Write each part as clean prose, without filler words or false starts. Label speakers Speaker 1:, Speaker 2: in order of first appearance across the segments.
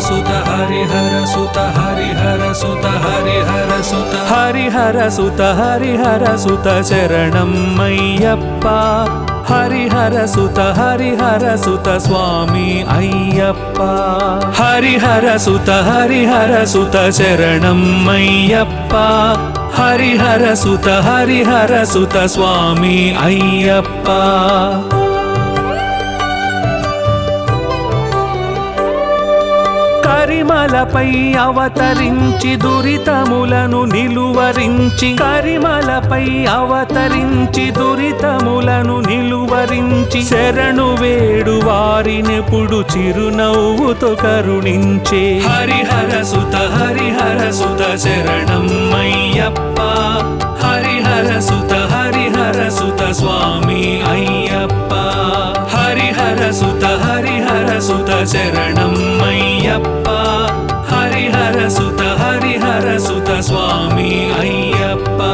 Speaker 1: सुत हरिहर सुत हरिहर सुत हरिहर सुत
Speaker 2: हरिहर सुत हरिहर सुत शरणं अय्यप्पा हरिहर सुत स्वामी अय्यप्पा हरिहर सुत शरणं अय्यप्पा हरिहर सुत स्वामी अय्यप्पा కరిమలపై అవతరించి దురితములను నిలువరించి కరిమలపై అవతరించి దురితములను నిలువరించి శరణు వేడు వారినెప్పుడు చిరునవ్వుతో కరుణించే హరిహర సుత శరణం అయ్యప్పా హరిహర సుత స్వామి అయ్యప్పా హరిహర సుత శరణం అయ్యప్పా హరిహర సుత స్వామి అయ్యప్పా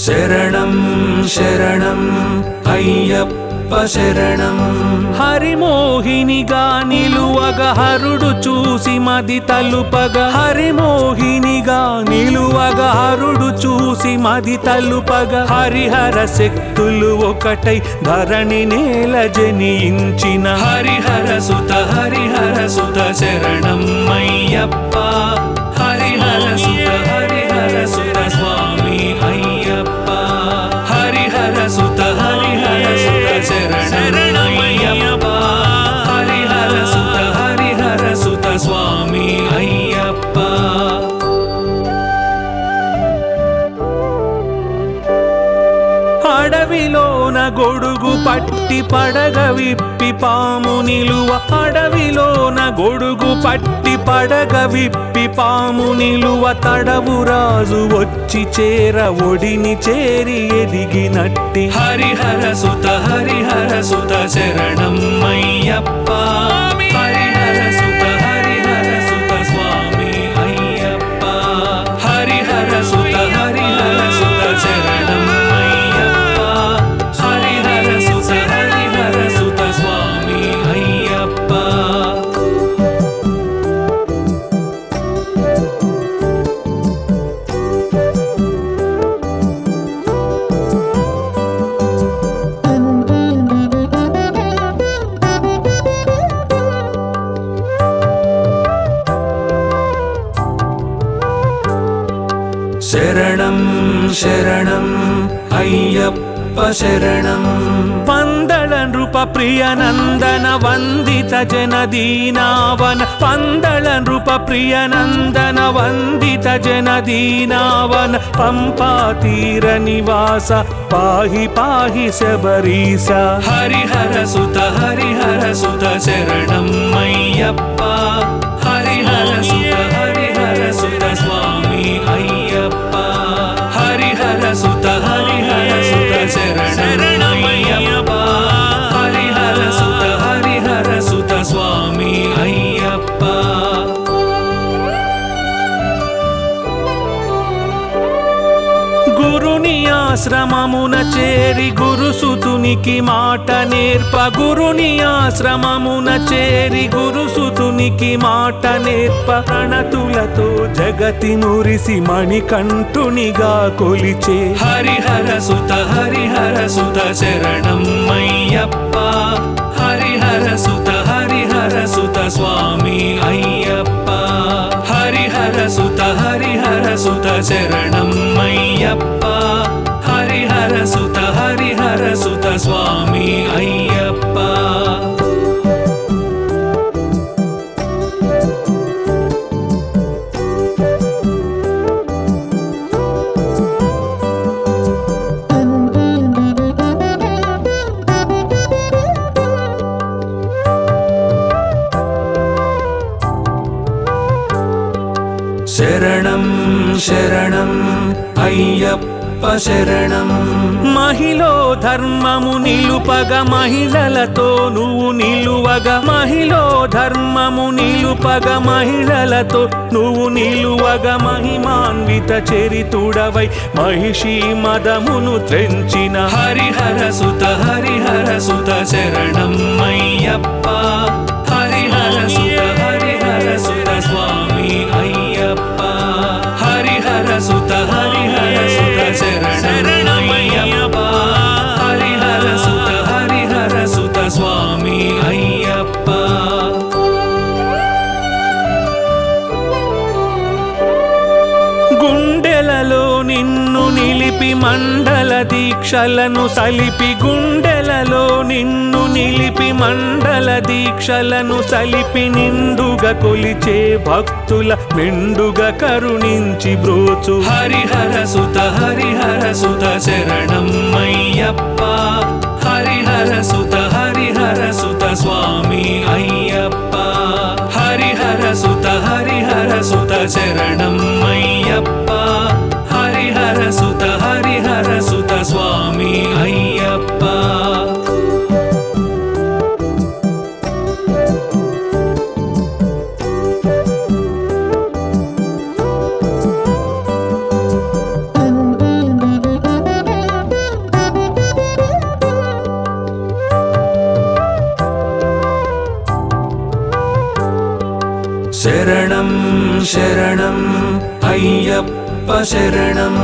Speaker 2: శరణం శరణం అయ్యప్ప శరణం హరిమోహినిగా నిలువగ హరుడు చూసి మది తలుపగ హరిమోహినిగా నిలువగ హరుడు చూసి మది తలుపగ హరిహర శక్తులు ఒకటై ధరణి నేల జనించిన హరిహర సుత శరణం అయ్యప్ప హరిహర సుత స్వామి అయ్యప్ప హరిహర సుత శరణం అయ్యప్ప హరిహర సుత స్వామి అయ్యప్ప అడవిలోన గొడుగు పట్టి పడగ విప్పి పాము నిలువ అడవిలోన గొడుగు పట్టి పడగ విప్పి పాము నిలువ తడవు రాజు వచ్చి చేర ఒడిని చేరి ఎదిగినట్టి హరిహర సుత శరణం అయ్యప్ప హరిహర సుత స్వామి అయ్యప్ప హరిహర సుత శరణం శరణం శరణం అయ్యప్ప శరణం పందళ నృప ప్రియనందన వందిత జనదీనావన పందళ నృప ప్రియనందన వందిత జనదీనావన పంపాతీర నివాస పాహి పాహి శబరీస హరిహర సుత శరణం అయ్యప్ప హరిహర సుత స్వామి అయ్యప్ప హరిహర సుత శరణం అయ్యప్ప హరిహర సుత స్వామి అయ్యప్ప గురుని ఆశ్రమమున చేరి గురుసుతునికి మాట నేర్ప గురుని ఆశ్రమమున చేరి గురుసుతునికి మాట నేర్ప ప్రణతులతో జగతి మురిసి మణికంఠునిగా కొలిచే హరిహర సుత శరణం అయ్యప్ప హరిహర సుత స్వామి అయ్యప్ప హరిహర సుత శరణం అయ్యప్ప హరిహర సుత స్వామి అయ్యప్ప శరణం శరణం అయ్యప్ప
Speaker 1: శరణం.
Speaker 2: మహిళో ధర్మము నిలుపగ మహిళలతో నువ్వు నిలువగా, మహిళో ధర్మము నిలుపగ మహిళలతో నువ్వు నిలువగా, మహిమాన్విత చరితుడవై మహిషి మదమును త్రెంచిన
Speaker 1: హరిహర సుత హరిహర సుత శరణం అయ్యప్ప. హరిహర సుత స్వామి అయ్యప్ప. హరిహర సుత శరణం అయ్యప్ప. హరిహర సుత స్వామి అయ్యప్ప.
Speaker 2: గుండెలలో నిన్ను నిలిపి మండల దీక్షలను సలిపి, గుండెలలో నిన్ను నిలిపి మండల దీక్షలను సలిపి, నిండుగా కొలిచే భక్తుల మెండుగా కరుణించి బ్రోచు
Speaker 1: హరిహర సుత శరణం అయ్యప్ప. హరిహర సుత స్వామి అయ్యప్ప. హరిహర సుత శరణం అయ్యప్ప. హరిహర సుత స్వామి అయ్యప్ప. శరణం శరణం అయ్యప్ప శరణం.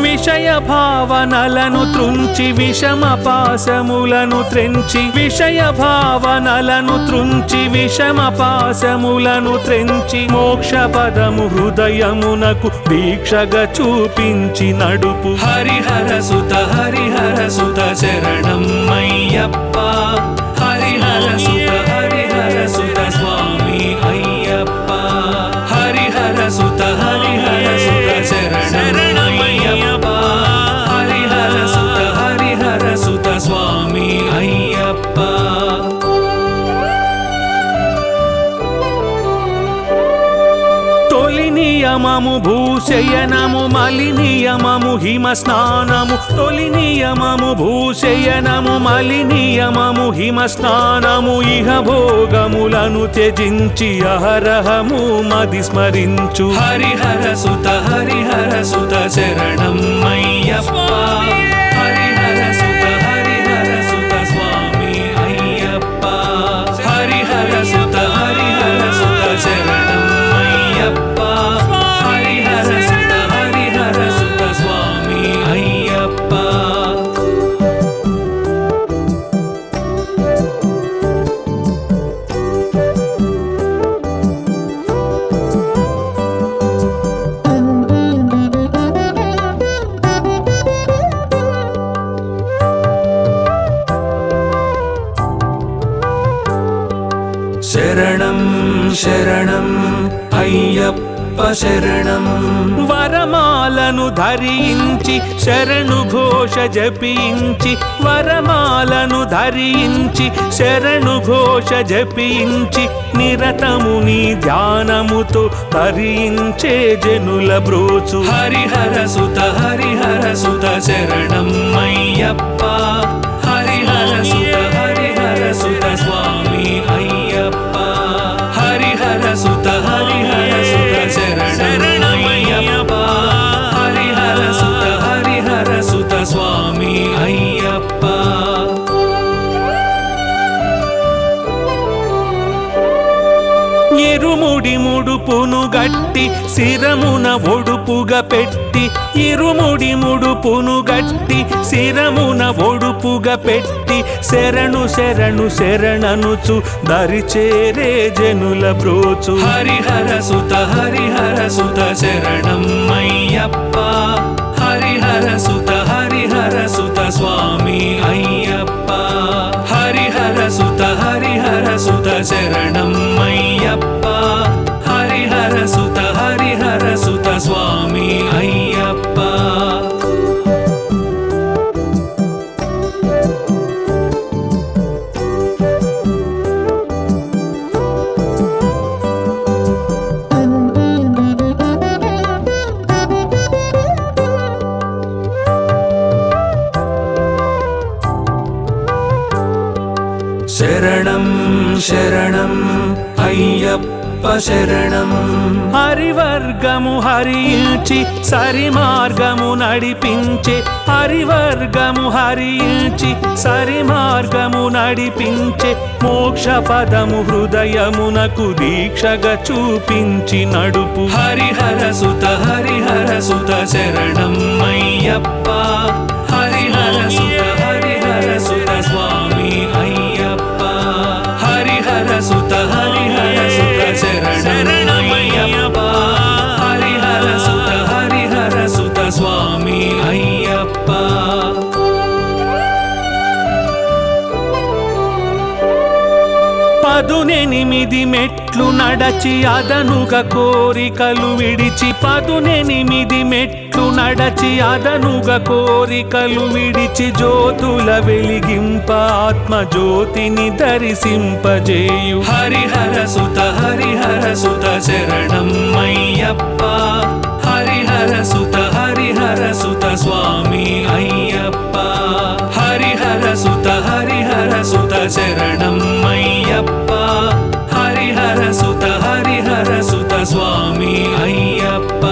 Speaker 2: విషయ భావనలను త్రుంచి విషమ పాశములను త్రెంచి, విషయ భావనలను త్రుంచి విషమ పాశములను త్రెంచి, మోక్ష పదము హృదయమునకు దీక్షగా చూపించి నడుపు
Speaker 1: హరిహర సుత శరణం అయ్యప్ప. హరిహర సుత స్వామి అయ్యప్ప. హరిహర సుత శరణం అయ్యప్ప. హరిహర సుత స్వామి అయ్యప్ప.
Speaker 2: తొలి నియమము భూశయనము మలి నియమము హిమ స్నానము, తొలి నియమము భూశయనము మలి నియమము హిమ స్నానము, ఇహ భోగములను త్యజించి అహరహము మది స్మరించు
Speaker 1: హరిహర సుత శరణం అయ్యప్ప. హరిహర సుత స్వామి అయ్యప్ప. హరిహర సుత శరణం అయ్యప్ప. హరిహర సుత స్వామి అయ్యప్ప. శరణం శరణం అయ్యప్ప శరణం.
Speaker 2: వరమాలను ధరించి శరణు ఘోష జపించి, వరమాలను ధరించి శరణు ఘోష జపించి, నిరతము నీ ధ్యానముతో తరించే జనుల బ్రోచు
Speaker 1: హరిహర సుత శరణం అయ్యప్ప. హరిహర సుత స్వామి అయ్యప్ప. హరిహర సుత శరణం అయ్యప్ప. హరిహర సుత స్వామి అయ్యప్ప.
Speaker 2: ఇరుముడి ముడుపును గట్టి శిరమున ఒడుపుగా పెట్టి, ఇరుముడి ముడుపును గట్టి శిరమున ఒడుపుగా పెట్టి, శరణు శరణు శరణనుచు దరిచేరే జనుల బ్రోచు
Speaker 1: హరిహర సుత శరణం అయ్యప్ప. హరిహర సుత స్వామి అయ్యప్ప. హరిహర సుత శరణం అయ్యప్ప. హరిహర సుత స్వామి అయ్యప్ప. శరణం.
Speaker 2: హరివర్గము హరించి సరి మార్గము నడిపించే, హరివర్గము హరించి సరి మార్గము నడిపించే, మోక్ష పదము హృదయమునకు దీక్షగా చూపించి నడుపు.
Speaker 1: హరిహర సుత శరణం అయ్యప్ప. హరిహర సుత స్వామి అయ్యప్ప. హరిహర సుత శరణం అయ్యప్ప. హరిహర సుత స్వామి అయ్యప్ప.
Speaker 2: పదునెనిమిది మెట్లు నడచి అదనుగా కోరికలు విడిచి, పదునెనిమిది మెట్లు నడచి అదనుగా కోరికలు విడిచి, జ్యోతుల వెలిగింప ఆత్మ జ్యోతిని దర్శింపజేయు.
Speaker 1: హరిహర సుత శరణం అయ్యప్ప. హరిహర సుత స్వామి అయ్యప్ప. హరిహర సుత శరణం అయ్యప్ప. హరిహర సుత స్వామి అయ్యప్ప.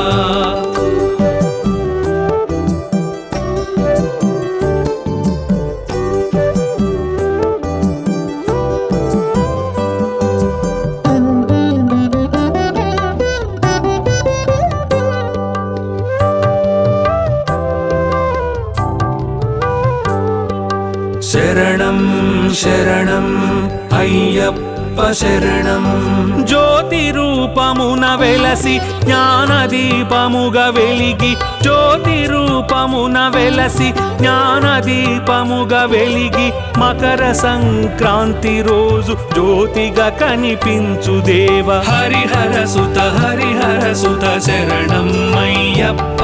Speaker 1: శరణం శరణం అయ్యప్ప శరణం.
Speaker 2: జ్యోతి రూపమున వెలసి జ్ఞానదీపముగా వెలిగి, జ్యోతి రూపమున వెలసి జ్ఞానదీపముగా వెలిగి, మకర సంక్రాంతి రోజు జ్యోతిగా కనిపించు దేవ.
Speaker 1: హరిహర సుత శరణం అయ్యప్ప.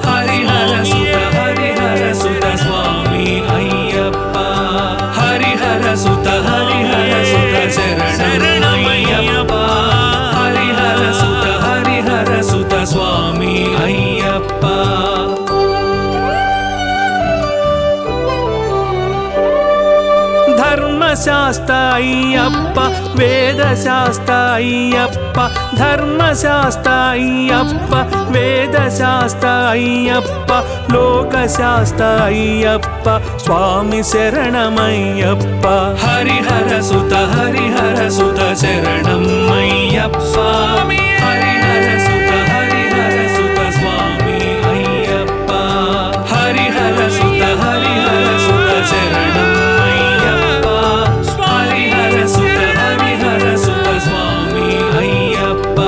Speaker 1: హరిహర సుత స్వామి అయ్యప్ప. హరిహర సుత శరణం అయ్యప్ప. హరిహర సుత స్వామి అయ్యప్ప.
Speaker 2: ధర్మశాస్త్ర అయ్యప్ప, వేదశాస్త్ర అయ్యప్ప, ధర్మశాస్త్ర అయ్యప్ప, వేదశాస్త్ర అయ్యప్ప, లోకశాస్త్ర అయ్యప్ప, స్వామి శరణమయ్యప్ప.
Speaker 1: హరిహర సుత శరణం అయ్యప్ప. హరిహర సుత స్వామి అయ్యప్ప. హరిహర సుత శరణం అయ్యప్ప. హరిహర సుత స్వామి అయ్యప్ప.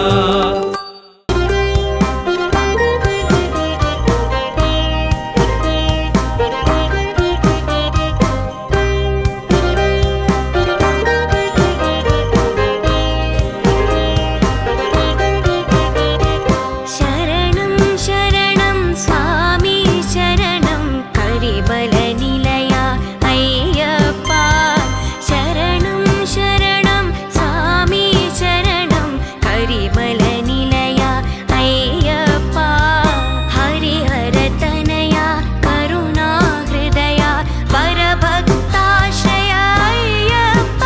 Speaker 3: శరణం శరణం స్వామి శరణం కరిబల నిలయ అయ్యప్ప. శరణం శరణం స్వామి శరణం కరిబల నిలయ అయ్యప్ప. హరిహర తనయ కరుణా హృదయ పరభక్తాశ్రయ అయ్యప్ప.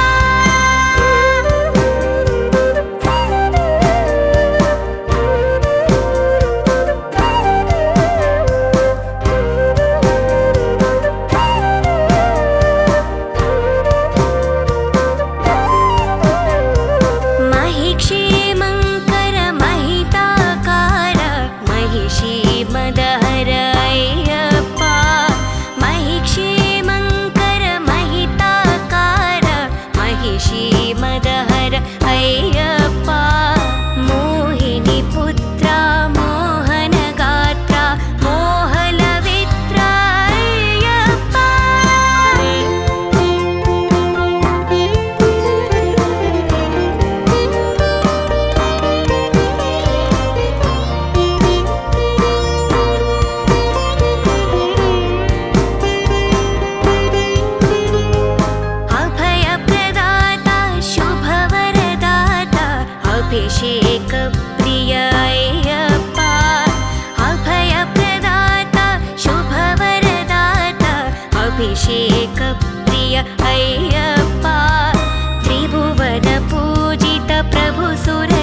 Speaker 3: महिक्षेमङ्कर महिताकार महिषी मदहर अय्यप्प. महिक्षेमङ्कर महिताकार महिषी मदहर अय्यप्प. मोहिनी पुत्रा मोहन गात्रा मोहलवित्रा अय्यप्प. अभयप्रदाता शुभवरदाता अभिषेक प्रिय अय्यप्प. अभयप्रदाता शुभवरदाता अभिषेक प्रिय अय्यप्प. त्रिभुवन पूजित प्रभु सुर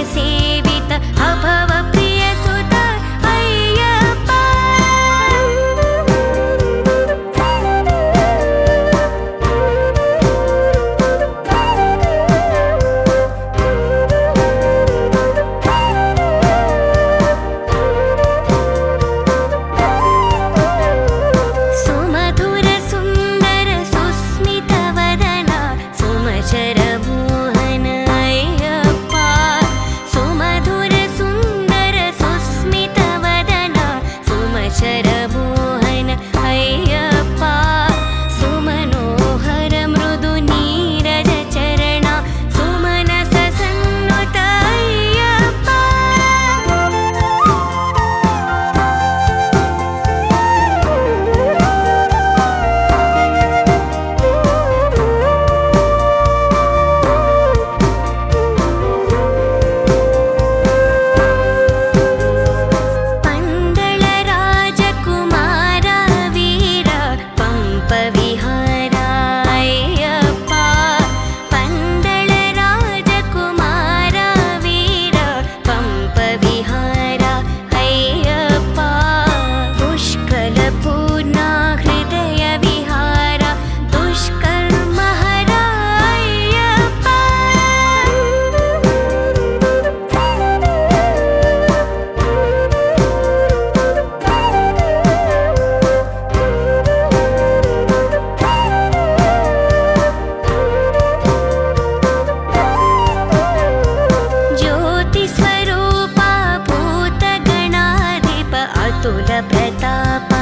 Speaker 3: अतुल प्रताप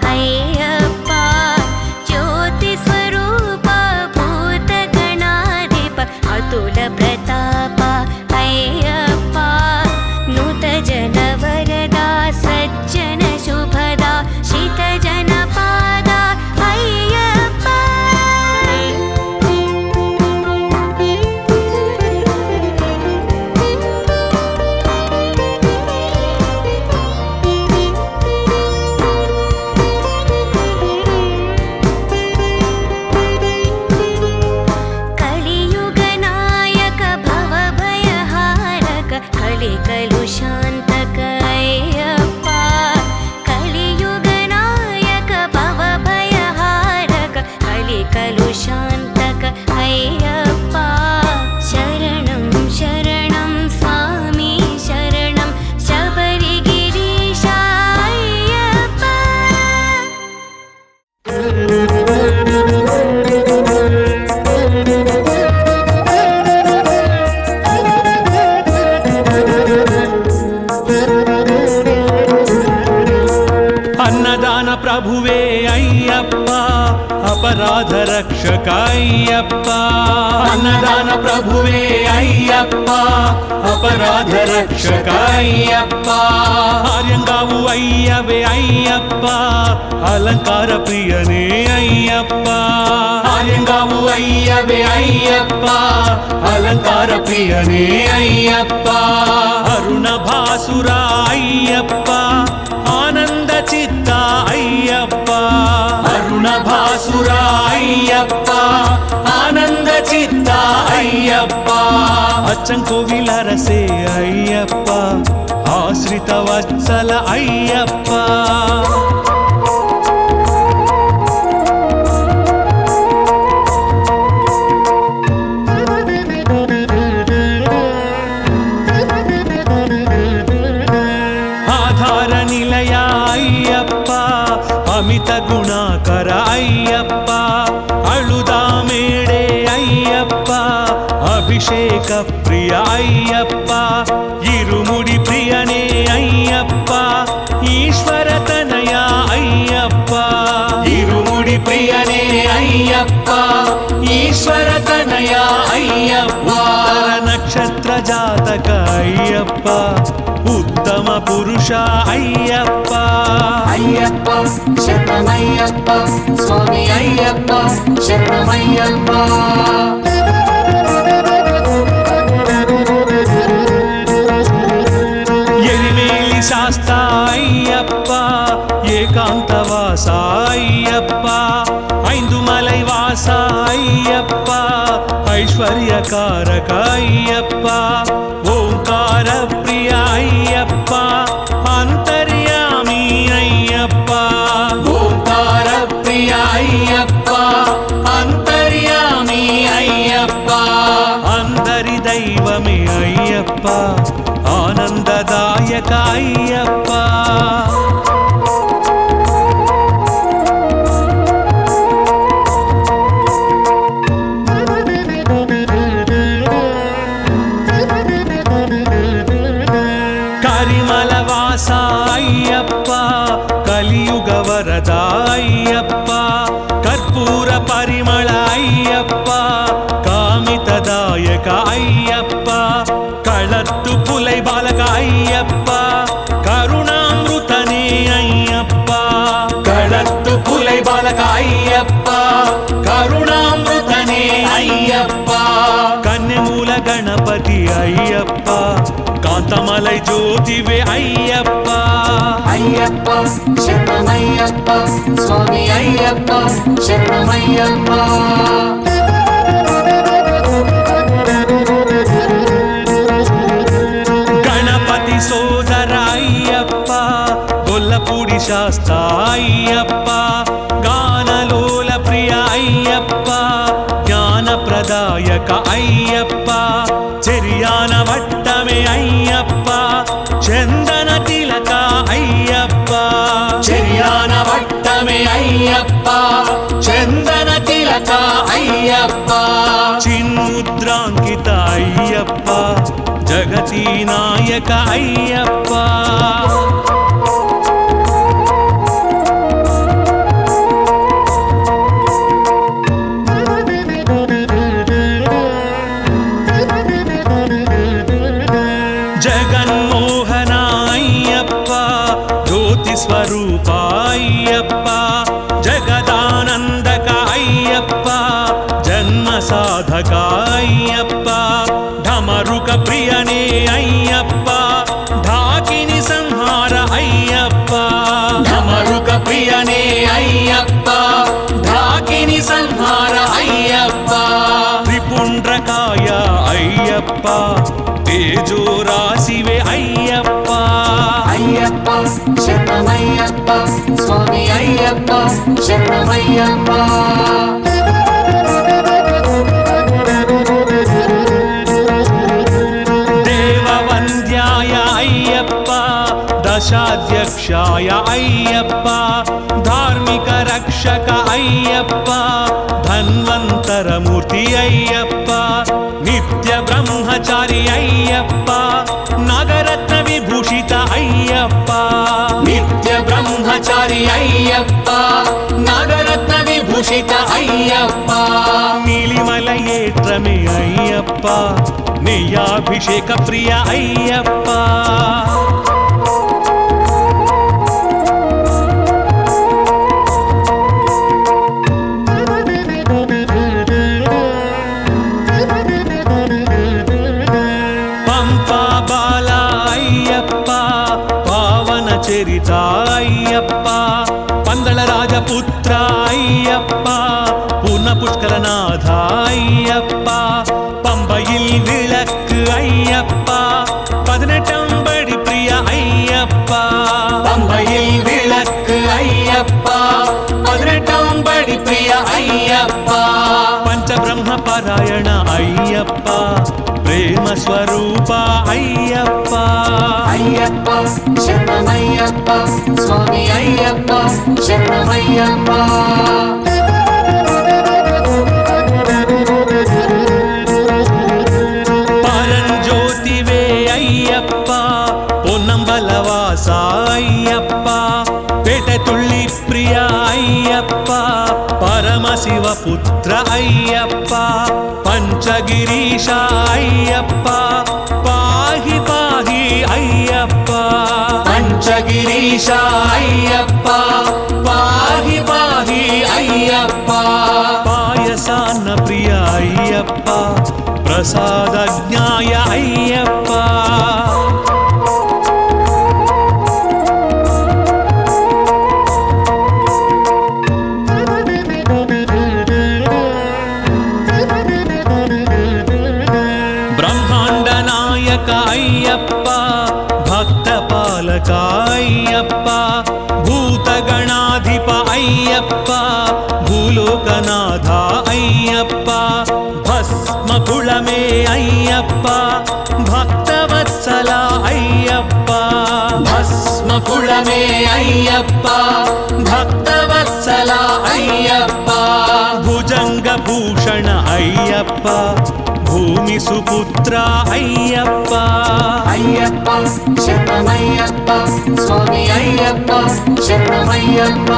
Speaker 3: अय्यप्प ज्योति स्वरूप भूत गणाधिप अतुल प्रताप अय्यप्प नूत जन वरदा सज्जन शुभदा शीत जन पादा अय्यप्प कलियुग नायक भव भयहारक कलिकलुषान्तक अय्यप्प कलियुग नायक भव भयहारक कलिकलुषान्तक अय्यप्प शरणं शरणं स्वामी शरणं शबरिगिरीश अय्यप्प
Speaker 2: अन्नदान प्रभुवे अय्यप्प अपराध रक्षक अय्यप्प अन्नदान प्रभुवे अय्यप्प अपराध रक्षक अय्यप्प आर्यंगावु अय्यवे अय्यप्प अलंकार प्रियने अय्यप्प आर्यंगावु अय्यवे अय्यप्प अलंकार प्रियने अय्यप्प अरुण भासुर अय्यप्प आनंद चित्त अय्यप्प अरुण भासुर अय्यप्प आनंद चित्त अय्यप्प अच्चंकोविल रसे अय्यप्प आश्रित वत्सल अय्यप्प आधार निलय अय्यप्प अमित गुणाकर अय्यप्प अळुदा मेडे अय्यप्प अभिषेक प्रिय अय्यप्प इरुमुडि प्रियने अय्यप्प ईश्वर तनय अय्यप्प इरुमुडि प्रियने अय्यप्प ईश्वर तनय अय्यप्प नक्षत्र जातक अय्यप्प उत्तम पुरुष अय्यप्प
Speaker 4: अय्यप्प शरणमय्यप्प स्वामी अय्यप्प शरणमय्यप्प
Speaker 2: एरिमेलि शास्ता अय्यप्प एकांतवास अय्यप्प ऐंदुमलै वास अय्यप्प ऐश्वर्यकारक अय्यप्प ओंकार प्रिय अय्यप्प अंतर्यामी अय्यप्प ओंकार प्रिय अय्यप्प अंतर्यामी अय्यप्प अंदरि दैवमे अय्यप्प आनंददायक अय्यप्प करिमलवास अय्यप्प कलियुग वरद अय्यप्प कर्पूर परिमळ अय्यप्प कामितदायक अय्यप्प कळत्तु पुलै बालक अय्यप्प करुणामृतने अय्यप्प कळत्तु पुलै बालक अय्यप्प करुणामृतने अय्यप्प कन्यमूल गणपति अय्यप्प कांतमलै ज्योतिवे अय्यप्प
Speaker 4: अय्यप्प शरणमय्यप्प स्वामी अय्यप्प शरणमय्यप्प
Speaker 2: गणपति सोदर अय्यप्प गोल्लपूडि शास्ता अय्यप्प गानलोल प्रिय अय्यप्प ज्ञानप्रदायक अय्यप्प चिर्यान वट्टमे अय्यप्प चंदन तिलक अय्यप्प चिर्यान वट्टमे अय्यप्प चंदन तिलक अय्यप्प चिन्मुद्रांकित अय्यप्प जगती नायक अय्यप्प ಸ್ವರೂಪ ಅಯ್ಯಪ್ಪ ಜಗದಾನಂದಕ ಅಯ್ಯಪ್ಪ ಜನ್ಮ ಸಾಧಕ ಅಯ್ಯಪ್ಪ ಢಮರುಕ ಪ್ರಿಯನೇ ಅಯ್ಯಪ್ಪ ಢಾಕಿನಿ ಸಂಹಾರ ಅಯ್ಯಪ್ಪ
Speaker 4: ಢಮರುಕ ಪ್ರಿಯನೇ ಅಯ್ಯಪ್ಪ ಢಾಕಿನಿ ಸಂಹಾರ ಅಯ್ಯಪ್ಪ
Speaker 2: ತ್ರಿಪುಂಡ್ರಕಾಯ ಅಯ್ಯಪ್ಪ ತೇಜೋ ರಾಶಿವೆ ಅಯ್ಯಪ್ಪ
Speaker 4: ಅಯ್ಯಪ್ಪ ಶರಣಮಯ್ಯಪ್ಪ ಸ್ವಾಮಿ ಅಯ್ಯಪ್ಪ ಶರಣಮಯ್ಯಪ್ಪ
Speaker 2: ದೇವವಂದ್ಯಾಯ ಅಯ್ಯಪ್ಪ ದಶಾಧ್ಯಕ್ಷಾಯ ಅಯ್ಯಪ್ಪ ಧಾರ್ಮಿಕ ರಕ್ಷಕ ಅಯ್ಯಪ್ಪ ಧನ್ವಂತರ ಮೂರ್ತಿ ಅಯ್ಯಪ್ಪ ನಿತ್ಯ ಬ್ರಹ್ಮಚಾರಿ ಅಯ್ಯಪ್ಪ ನಾಗರತ್ನ ವಿಭೂಷಿತ ಅಯ್ಯಪ್ಪ
Speaker 4: ನಿತ್ಯ ಬ್ರಹ್ಮಚಾರಿ ಅಯ್ಯಪ್ಪ ನಾಗರತ್ನ ವಿಭೂಷಿತ ಅಯ್ಯಪ್ಪ
Speaker 2: ನೀಲಿಮಲಯೇತ್ರಮೆ ಅಯ್ಯಪ್ಪ ನೆಯ್ಯಾಭಿಷೇಕ ಪ್ರಿಯ ಅಯ್ಯಪ್ಪ ಪಂಪಾ ಬಾಲ ಅಯ್ಯಪ್ಪ ಪಾವನ ಚರಿತ ಅಯ್ಯಪ್ಪ ಪಂದಳ ರಾಜಪುತ್ರ ಅಯ್ಯಪ್ಪ ಪೂರ್ಣ ಪುಷ್ಕರನಾಥ ಅಯ್ಯಪ್ಪ ಪಂಬೈயில் விளக்கு ಅಯ್ಯಪ್ಪ 18 படி பிரிய ಅಯ್ಯಪ್ಪ
Speaker 4: பம்பையில் விளக்கு ஐயப்ப 18 படி பிரிய ஐயப்ப
Speaker 2: ಪಂಚಬ್ರಹ್ಮ ಪಾರಾಯಣ ಅಯ್ಯಪ್ಪ ಪ್ರೇಮ ಸ್ವರೂಪ ಅಯ್ಯಪ್ಪ
Speaker 4: ஐயப்ப ಶರಣಮಯ್ಯಪ್ಪ ಸ್ವಾಮಿ ಅಯ್ಯಪ್ಪ ಶರಣಮಯ್ಯಪ್ಪ
Speaker 2: ಪರಂಜ್ಯೋತಿವೇ ಅಯ್ಯಪ್ಪ ಪೊನ್ನಂಬಲವಾಸ ಅಯ್ಯಪ್ಪ ಪೇಟೆ ತುಳ್ಳಿ ಪ್ರಿಯ ಅಯ್ಯಪ್ಪ ಪರಮಶಿವ ಪುತ್ರ ಅಯ್ಯಪ್ಪ ಪಂಚಗಿರೀಶ ಅಯ್ಯಪ್ಪ ಪಾಹಿ ಪಾಹಿ ಅಯ್ಯಪ್ಪ
Speaker 4: ಪಂಚಗಿರೀಶ ಅಯ್ಯಪ್ಪ ಪಾಹಿ ಪಾಹಿ ಅಯ್ಯಪ್ಪ
Speaker 2: ಪಾಯಸಾನ್ನ ಪ್ರಿಯ ಅಯ್ಯಪ್ಪ ಪ್ರಸಾದಜ್ಞಾಯ ಅಯ್ಯಪ್ಪ ಬ್ರಹ್ಮಾಂಡ ನಾಯಕ ಅಯ್ಯಪ್ಪ ಭಕ್ತ ಪಾಲಕ ಅಯ್ಯಪ್ಪ ಭೂತಗಣಾಧಿಪ ಅಯ್ಯಪ್ಪ ಭೂಲೋಕನಾಥ ಅಯ್ಯಪ್ಪ ಭಸ್ಮ ಕುಳಮೇ ಅಯ್ಯಪ್ಪ ಭಕ್ತವತ್ಸಲ ಅಯ್ಯಪ್ಪ
Speaker 4: ಭಸ್ಮ ಕುಳಮೇ ಅಯ್ಯಪ್ಪ ಭಕ್ತವತ್ಸಲ ಅಯ್ಯಪ್ಪ
Speaker 2: ಭುಜಂಗ ಭೂಷಣ ಅಯ್ಯಪ್ಪ ಭೂಮಿ ಸುಪುತ್ರ ಅಯ್ಯಪ್ಪ
Speaker 4: ಅಯ್ಯಪ್ಪ ಶರಣಮಯ್ಯಪ್ಪ ಸ್ವಾಮಿ ಅಯ್ಯಪ್ಪ ಶರಣಮಯ್ಯಪ್ಪ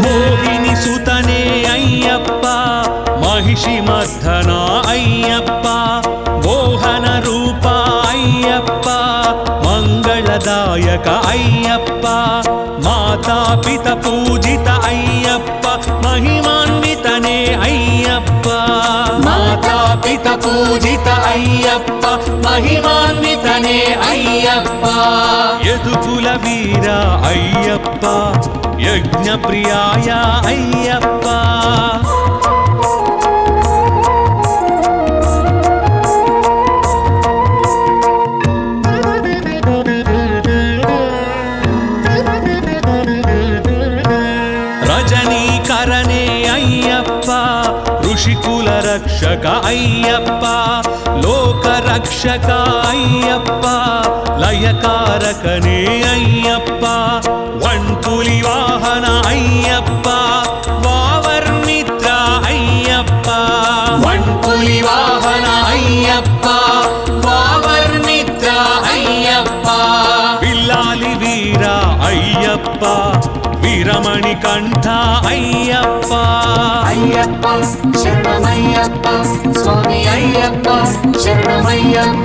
Speaker 2: ಮೋಹಿನಿ ಸುತನೇ ಅಯ್ಯಪ್ಪ ಮಹಿಷಿ ಮರ್ಧನ ಅಯ್ಯಪ್ಪ ಮೋಹನ ರೂಪ ಅಯ್ಯಪ್ಪ ಮಂಗಳದಾಯಕ ಅಯ್ಯಪ್ಪ ಮಾತಾ ಪಿತ ಪೂಜಿತ ಅಯ್ಯಪ್ಪ ಮಹಿಮಾನ್ವಿತನೇ ಅಯ್ಯಪ್ಪ
Speaker 4: ಮಾತಾ ಪಿತ ಪೂಜಿತ ಅಯ್ಯಪ್ಪ ಮಹಿಮಾನ್ವಿತನೇ ಅಯ್ಯಪ್ಪ
Speaker 2: ಯದುಕುಲ ವೀರ ಅಯ್ಯಪ್ಪ ಯಜ್ಞ ಪ್ರಿಯಾಯ ಅಯ್ಯಪ್ಪ ರಜನೀಕರನೇ ಅಯ್ಯಪ್ಪ ಋಷಿಕುಲ ರಕ್ಷಕ ಅಯ್ಯಪ್ಪ ಲೋಕ ರಕ್ಷಕ ಅಯ್ಯಪ್ಪ ಲಯಕಾರಕನೇ ಅಯ್ಯಪ್ಪ ವಣ್ಪುಲಿ ವಾಹನ ಅಯ್ಯಪ್ಪ ವಾವರ್ಮಿತ್ರ ಅಯ್ಯಪ್ಪ
Speaker 4: ವಣ್ಪುಲಿ ವಾಹನ ಅಯ್ಯಪ್ಪ ವಾವರ್ಮಿತ್ರ ಅಯ್ಯಪ್ಪ
Speaker 2: ಬಿಲ್ಲಾಲಿ ವೀರ ಅಯ್ಯಪ್ಪ ವೀರಮಣಿ ಕಂಠ ಅಯ್ಯಪ್ಪ
Speaker 4: ಅಯ್ಯಪ್ಪ ಶರಣಮಯ್ಯಪ್ಪ ಸ್ವಾಮಿ ಅಯ್ಯಪ್ಪ ಶರಣಮಯ್ಯಪ್ಪ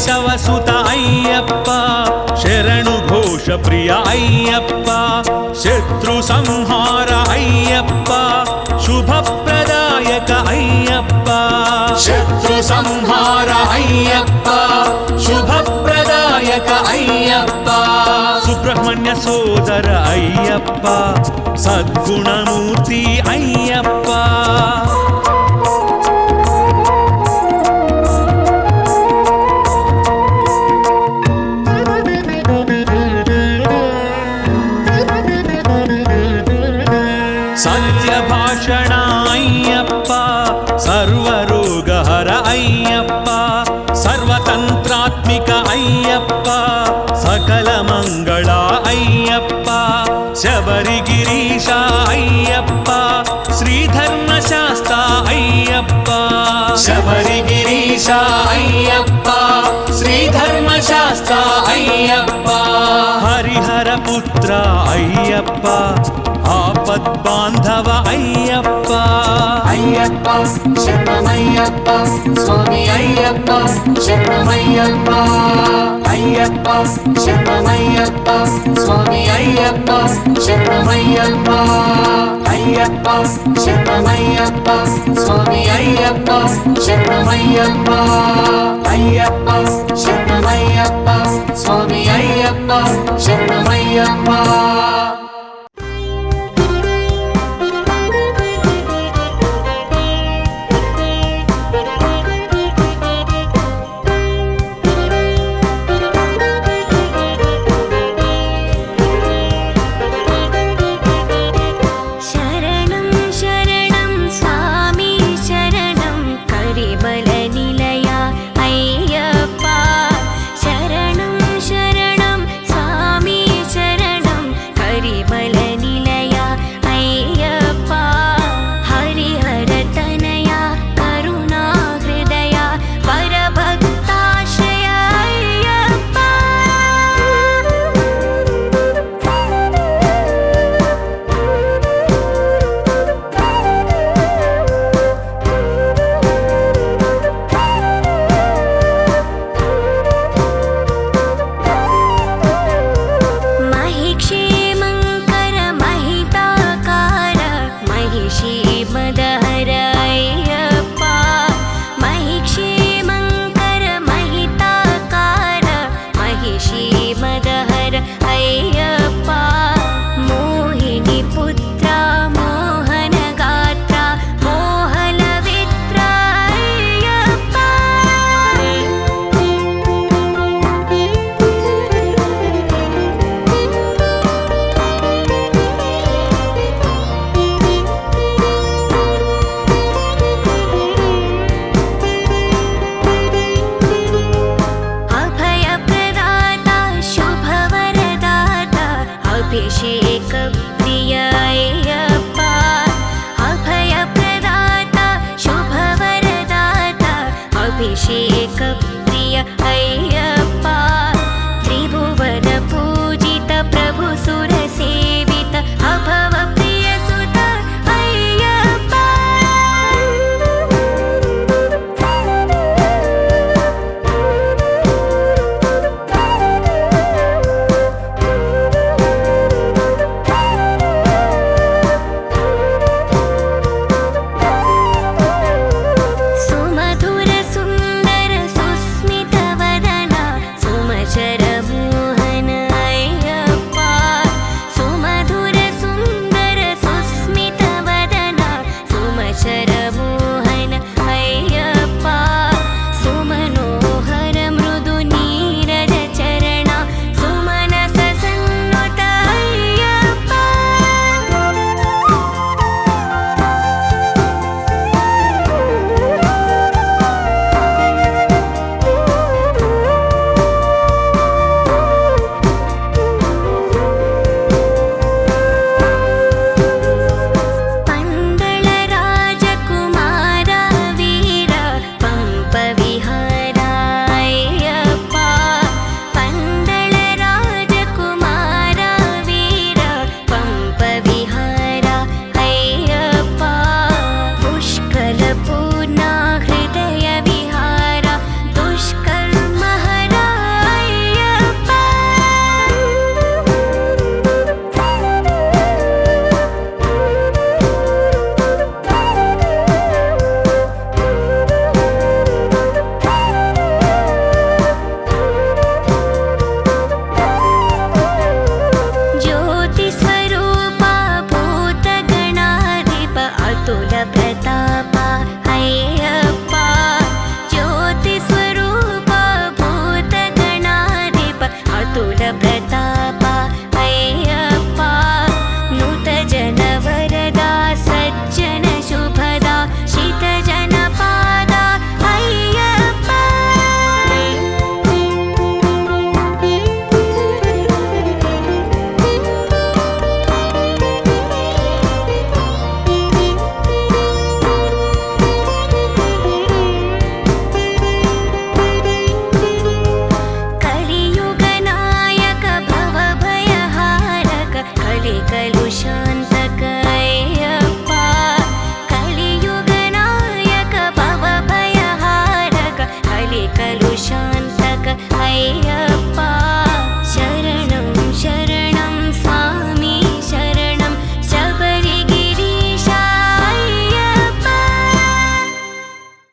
Speaker 2: ಕೇಶವಸುತ ಅಯ್ಯಪ್ಪ ಶರಣು ಘೋಷ ಪ್ರಿಯ ಅಯ್ಯಪ್ಪ ಶತ್ರು ಸಂಹಾರ ಅಯ್ಯಪ್ಪ ಶುಭಪ್ರದಾಯಕ ಅಯ್ಯಪ್ಪ
Speaker 4: ಶತ್ರು ಸಂಹಾರ ಅಯ್ಯಪ್ಪ ಶುಭಪ್ರದಾಯಕ ಅಯ್ಯಪ್ಪ
Speaker 2: ಸುಬ್ರಹ್ಮಣ್ಯ ಸೋದರ ಅಯ್ಯಪ್ಪ ಸದ್ಗುಣಮೂರ್ತಿ ಅಯ್ಯಪ್ಪ ಸತ್ಯ ಭಾಷಣ ಅಯ್ಯಪ್ಪ ಸರ್ವರೋಗಹರ ಅಯ್ಯಪ್ಪ ಸರ್ವತಂತ್ರಾತ್ಮಿಕ ಅಯ್ಯಪ್ಪ ಸಕಲ ಮಂಗಳ ಅಯ್ಯಪ್ಪ ಶಬರಿಗಿರೀಶ ಅಯ್ಯಪ್ಪ ಶ್ರೀಧರ್ಮಶಾಸ್ತ್ರ ಅಯ್ಯಪ್ಪ
Speaker 4: ಶಬರಿಗಿರೀಶ ಅಯ್ಯಪ್ಪ ಶ್ರೀಧರ್ಮಶಾಸ್ತ್ರ ಅಯ್ಯಪ್ಪ
Speaker 2: ಹರಿಹರ ಪುತ್ರ ಅಯ್ಯಪ್ಪ ಆಪದ್ ಬಾಂಧವ ಅಯ್ಯಪ್ಪ
Speaker 4: ಅಯ್ಯಪ್ಪ ಶರಣಮಯ್ಯಪ್ಪ ಸ್ವಾಮಿ ಅಯ್ಯಪ್ಪ ಶರಣಮಯ್ಯಪ್ಪ ಅಯ್ಯಪ್ಪ ಶರಣಮಯ್ಯಪ್ಪ ಸ್ವಾಮಿ ಅಯ್ಯಪ್ಪ ಶರಣಮಯ್ಯಪ್ಪ ಅಯ್ಯಪ್ಪ ಶರಣಮಯ್ಯಪ್ಪ ಸ್ವಾಮಿ ಅಯ್ಯಪ್ಪ ಶರಣಮಯ್ಯಪ್ಪ ಅಯ್ಯಪ್ಪ ಶರಣಮಯ್ಯಪ್ಪ ಸ್ವಾಮಿ ಅಯ್ಯಪ್ಪ ಶರಣಮಯ್ಯಪ್ಪ
Speaker 3: अभिषेक